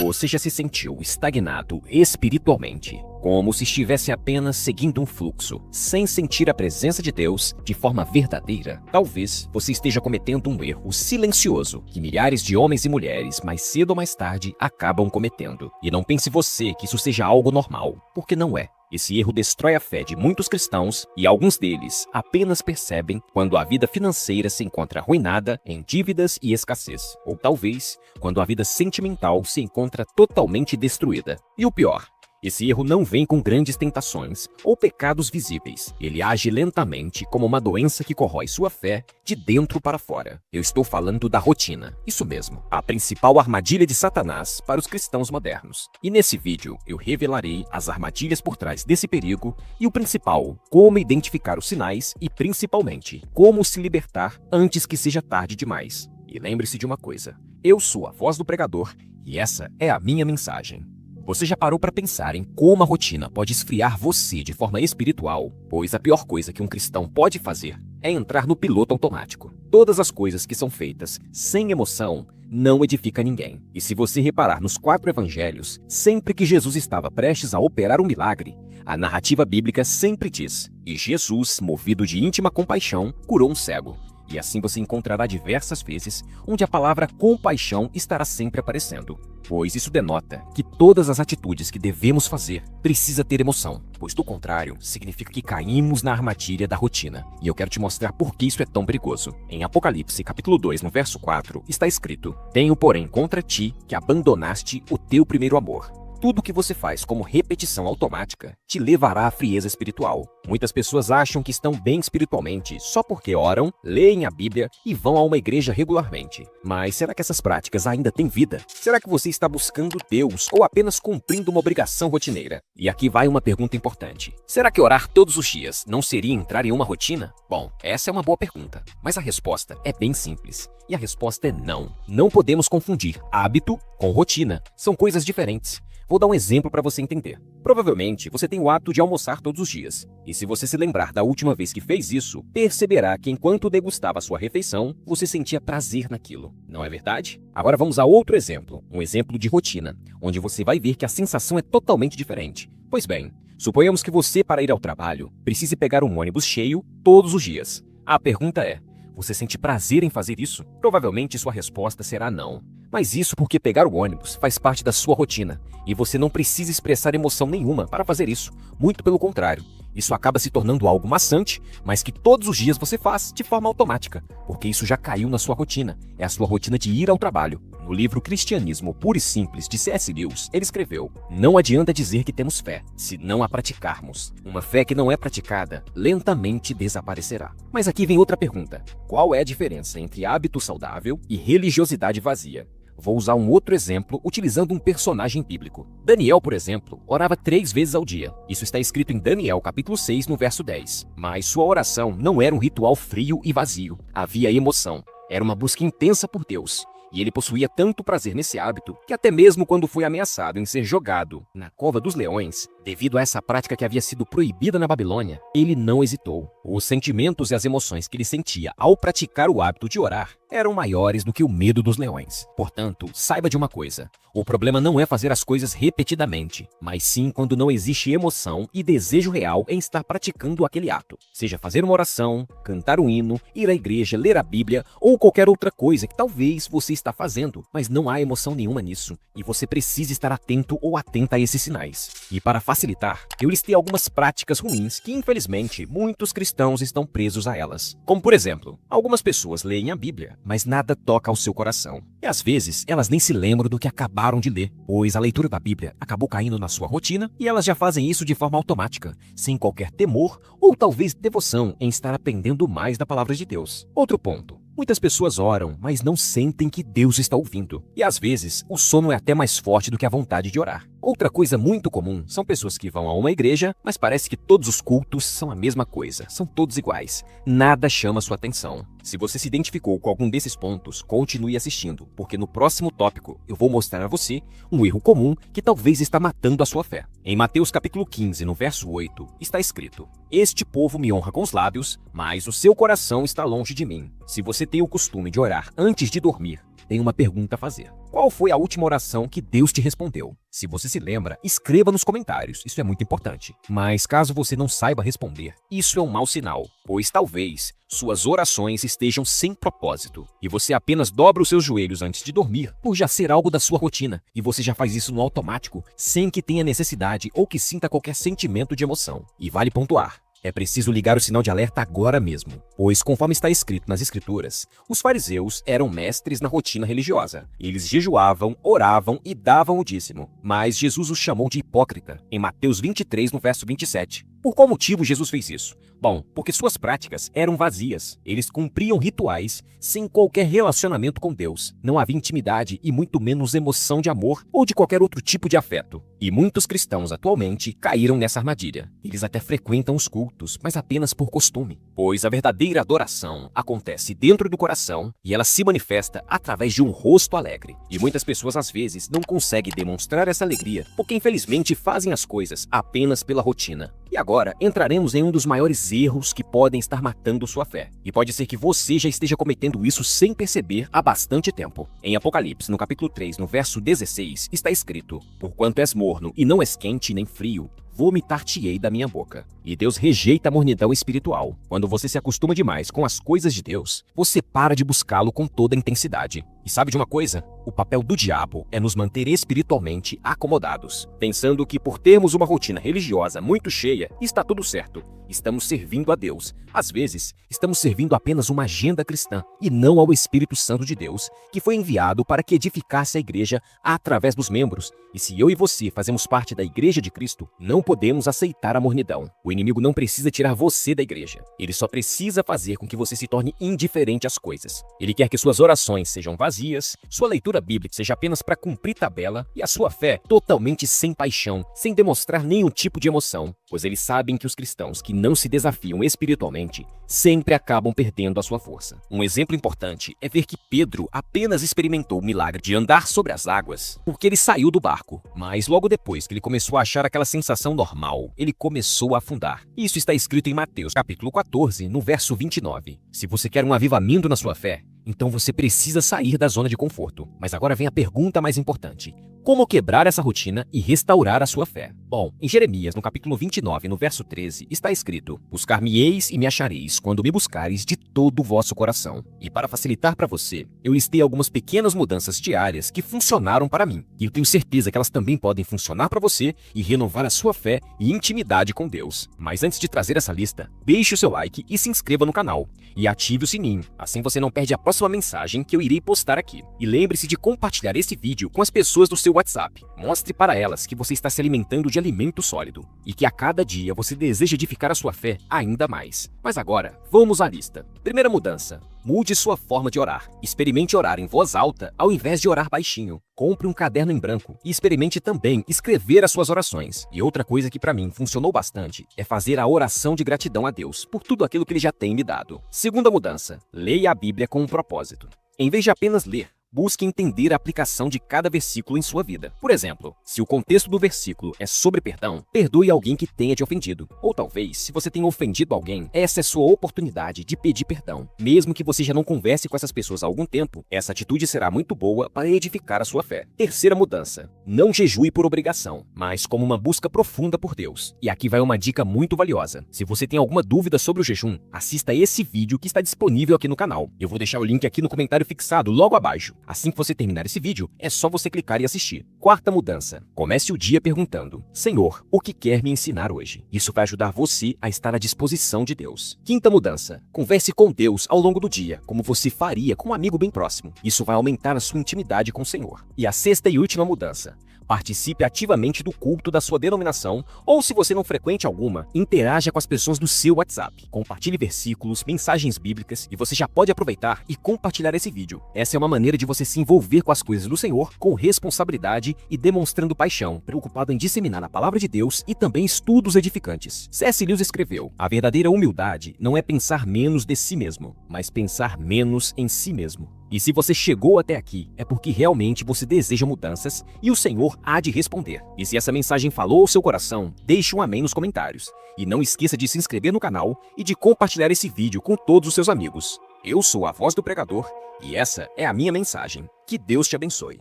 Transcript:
Você já se sentiu estagnado espiritualmente, como se estivesse apenas seguindo um fluxo, sem sentir a presença de Deus de forma verdadeira? Talvez você esteja cometendo um erro silencioso que milhares de homens e mulheres, mais cedo ou mais tarde, acabam cometendo. E não pense você que isso seja algo normal, porque não é. Esse erro destrói a fé de muitos cristãos e alguns deles apenas percebem quando a vida financeira se encontra arruinada em dívidas e escassez. Ou talvez quando a vida sentimental se encontra totalmente destruída. E o pior, esse erro não vem com grandes tentações ou pecados visíveis. Ele age lentamente como uma doença que corrói sua fé de dentro para fora. Eu estou falando da rotina. Isso mesmo, a principal armadilha de Satanás para os cristãos modernos. E nesse vídeo eu revelarei as armadilhas por trás desse perigo e o principal, como identificar os sinais e principalmente, como se libertar antes que seja tarde demais. E lembre-se de uma coisa, eu sou a voz do pregador e essa é a minha mensagem. Você já parou para pensar em como a rotina pode esfriar você de forma espiritual? Pois a pior coisa que um cristão pode fazer é entrar no piloto automático. Todas as coisas que são feitas sem emoção não edificam ninguém. E se você reparar nos 4 evangelhos, sempre que Jesus estava prestes a operar um milagre, a narrativa bíblica sempre diz: e Jesus, movido de íntima compaixão, curou um cego. E assim você encontrará diversas vezes onde a palavra compaixão estará sempre aparecendo. Pois isso denota que todas as atitudes que devemos fazer precisa ter emoção, pois do contrário, significa que caímos na armadilha da rotina. E eu quero te mostrar por que isso é tão perigoso. Em Apocalipse, capítulo 2, no verso 4, está escrito: tenho, porém, contra ti que abandonaste o teu primeiro amor. Tudo que você faz como repetição automática te levará à frieza espiritual. Muitas pessoas acham que estão bem espiritualmente só porque oram, leem a Bíblia e vão a uma igreja regularmente. Mas será que essas práticas ainda têm vida? Será que você está buscando Deus ou apenas cumprindo uma obrigação rotineira? E aqui vai uma pergunta importante. Será que orar todos os dias não seria entrar em uma rotina? Bom, essa é uma boa pergunta, mas a resposta é bem simples. E a resposta é não. Não podemos confundir hábito com rotina. São coisas diferentes. Vou dar um exemplo para você entender. Provavelmente você tem o hábito de almoçar todos os dias. E se você se lembrar da última vez que fez isso, perceberá que enquanto degustava a sua refeição, você sentia prazer naquilo. Não é verdade? Agora vamos a outro exemplo. Um exemplo de rotina, onde você vai ver que a sensação é totalmente diferente. Pois bem, suponhamos que você, para ir ao trabalho, precise pegar um ônibus cheio todos os dias. A pergunta é: você sente prazer em fazer isso? Provavelmente sua resposta será não. Mas isso porque pegar o ônibus faz parte da sua rotina e você não precisa expressar emoção nenhuma para fazer isso. Muito pelo contrário, isso acaba se tornando algo maçante, mas que todos os dias você faz de forma automática, porque isso já caiu na sua rotina. É a sua rotina de ir ao trabalho. No livro Cristianismo Puro e Simples, de C.S. Lewis, ele escreveu: não adianta dizer que temos fé, se não a praticarmos. Uma fé que não é praticada, lentamente desaparecerá. Mas aqui vem outra pergunta. Qual é a diferença entre hábito saudável e religiosidade vazia? Vou usar um outro exemplo utilizando um personagem bíblico. Daniel, por exemplo, orava 3 vezes ao dia. Isso está escrito em Daniel, capítulo 6, no verso 10. Mas sua oração não era um ritual frio e vazio. Havia emoção. Era uma busca intensa por Deus. E ele possuía tanto prazer nesse hábito que até mesmo quando foi ameaçado em ser jogado na cova dos leões, devido a essa prática que havia sido proibida na Babilônia, ele não hesitou. Os sentimentos e as emoções que ele sentia ao praticar o hábito de orar eram maiores do que o medo dos leões. Portanto, saiba de uma coisa: o problema não é fazer as coisas repetidamente, mas sim quando não existe emoção e desejo real em estar praticando aquele ato. Seja fazer uma oração, cantar um hino, ir à igreja, ler a Bíblia ou qualquer outra coisa que talvez você está fazendo, mas não há emoção nenhuma nisso, e você precisa estar atento ou atenta a esses sinais. E para facilitar, eu listei algumas práticas ruins que, infelizmente, muitos cristãos estão presos a elas. Como, por exemplo, algumas pessoas leem a Bíblia, mas nada toca ao seu coração. E às vezes, elas nem se lembram do que acabaram de ler, pois a leitura da Bíblia acabou caindo na sua rotina e elas já fazem isso de forma automática, sem qualquer temor ou talvez devoção em estar aprendendo mais da palavra de Deus. Outro ponto: muitas pessoas oram, mas não sentem que Deus está ouvindo. E às vezes, o sono é até mais forte do que a vontade de orar. Outra coisa muito comum são pessoas que vão a uma igreja, mas parece que todos os cultos são a mesma coisa, são todos iguais. Nada chama sua atenção. Se você se identificou com algum desses pontos, continue assistindo, porque no próximo tópico eu vou mostrar a você um erro comum que talvez está matando a sua fé. Em Mateus capítulo 15, no verso 8, está escrito: este povo me honra com os lábios, mas o seu coração está longe de mim. Se você tem o costume de orar antes de dormir, tenho uma pergunta a fazer. Qual foi a última oração que Deus te respondeu? Se você se lembra, escreva nos comentários, isso é muito importante. Mas caso você não saiba responder, isso é um mau sinal, pois talvez suas orações estejam sem propósito e você apenas dobra os seus joelhos antes de dormir por já ser algo da sua rotina e você já faz isso no automático sem que tenha necessidade ou que sinta qualquer sentimento de emoção. E vale pontuar. É preciso ligar o sinal de alerta agora mesmo, pois, conforme está escrito nas Escrituras, os fariseus eram mestres na rotina religiosa. Eles jejuavam, oravam e davam o dízimo, mas Jesus os chamou de hipócrita, em Mateus 23, no verso 27. Por qual motivo Jesus fez isso? Bom, porque suas práticas eram vazias. Eles cumpriam rituais sem qualquer relacionamento com Deus. Não havia intimidade e muito menos emoção de amor ou de qualquer outro tipo de afeto. E muitos cristãos atualmente caíram nessa armadilha. Eles até frequentam os cultos, mas apenas por costume. Pois a verdadeira adoração acontece dentro do coração e ela se manifesta através de um rosto alegre. E muitas pessoas às vezes não conseguem demonstrar essa alegria porque infelizmente fazem as coisas apenas pela rotina. E agora entraremos em um dos maiores erros que podem estar matando sua fé. E pode ser que você já esteja cometendo isso sem perceber há bastante tempo. Em Apocalipse, no capítulo 3, no verso 16, está escrito: "Porquanto és morno e não és quente nem frio, vomitar-te-ei da minha boca." E Deus rejeita a mornidão espiritual. Quando você se acostuma demais com as coisas de Deus, você para de buscá-lo com toda a intensidade. E sabe de uma coisa? O papel do diabo é nos manter espiritualmente acomodados, pensando que por termos uma rotina religiosa muito cheia, está tudo certo. Estamos servindo a Deus. Às vezes, estamos servindo apenas uma agenda cristã e não ao Espírito Santo de Deus, que foi enviado para que edificasse a igreja através dos membros. E se eu e você fazemos parte da igreja de Cristo, não podemos aceitar a mornidão. O inimigo não precisa tirar você da igreja. Ele só precisa fazer com que você se torne indiferente às coisas. Ele quer que suas orações sejam vazias, sua leitura bíblica seja apenas para cumprir tabela e a sua fé totalmente sem paixão, sem demonstrar nenhum tipo de emoção, pois eles sabem que os cristãos que não se desafiam espiritualmente sempre acabam perdendo a sua força. Um exemplo importante é ver que Pedro apenas experimentou o milagre de andar sobre as águas porque ele saiu do barco, mas logo depois que ele começou a achar aquela sensação normal, ele começou a afundar. Isso está escrito em Mateus capítulo 14, no verso 29. Se você quer um avivamento na sua fé, então você precisa sair da zona de conforto. Mas agora vem a pergunta mais importante: como quebrar essa rotina e restaurar a sua fé? Bom, em Jeremias, no capítulo 29, no verso 13, está escrito: "Buscar-me-eis e me achareis, quando me buscareis de todo o vosso coração." E para facilitar para você, eu listei algumas pequenas mudanças diárias que funcionaram para mim. E eu tenho certeza que elas também podem funcionar para você e renovar a sua fé e intimidade com Deus. Mas antes de trazer essa lista, deixe o seu like e se inscreva no canal. E ative o sininho, assim você não perde a próxima mensagem que eu irei postar aqui. E lembre-se de compartilhar esse vídeo com as pessoas do seu WhatsApp. Mostre para elas que você está se alimentando de alimento sólido e que a cada dia você deseja edificar a sua fé ainda mais. Mas agora, vamos à lista. Primeira mudança: mude sua forma de orar. Experimente orar em voz alta ao invés de orar baixinho. Compre um caderno em branco e experimente também escrever as suas orações. E outra coisa que para mim funcionou bastante é fazer a oração de gratidão a Deus por tudo aquilo que Ele já tem me dado. Segunda mudança: leia a Bíblia com um propósito. Em vez de apenas ler, busque entender a aplicação de cada versículo em sua vida. Por exemplo, se o contexto do versículo é sobre perdão, perdoe alguém que tenha te ofendido. Ou talvez, se você tenha ofendido alguém, essa é sua oportunidade de pedir perdão. Mesmo que você já não converse com essas pessoas há algum tempo, essa atitude será muito boa para edificar a sua fé. Terceira mudança: não jejue por obrigação, mas como uma busca profunda por Deus. E aqui vai uma dica muito valiosa. Se você tem alguma dúvida sobre o jejum, assista esse vídeo que está disponível aqui no canal. Eu vou deixar o link aqui no comentário fixado logo abaixo. Assim que você terminar esse vídeo, é só você clicar e assistir. Quarta mudança: comece o dia perguntando: Senhor, o que quer me ensinar hoje? Isso vai ajudar você a estar à disposição de Deus. Quinta mudança: converse com Deus ao longo do dia, como você faria com um amigo bem próximo. Isso vai aumentar a sua intimidade com o Senhor. E a sexta e última mudança: participe ativamente do culto da sua denominação, ou se você não frequente alguma, interaja com as pessoas do seu WhatsApp. Compartilhe versículos, mensagens bíblicas, e você já pode aproveitar e compartilhar esse vídeo. Essa é uma maneira de você se envolver com as coisas do Senhor com responsabilidade e demonstrando paixão, preocupado em disseminar a palavra de Deus e também estudos edificantes. C.S. Lewis escreveu: a verdadeira humildade não é pensar menos de si mesmo, mas pensar menos em si mesmo. E se você chegou até aqui, é porque realmente você deseja mudanças e o Senhor há de responder. E se essa mensagem falou ao seu coração, deixe um amém nos comentários. E não esqueça de se inscrever no canal e de compartilhar esse vídeo com todos os seus amigos. Eu sou a voz do pregador e essa é a minha mensagem. Que Deus te abençoe.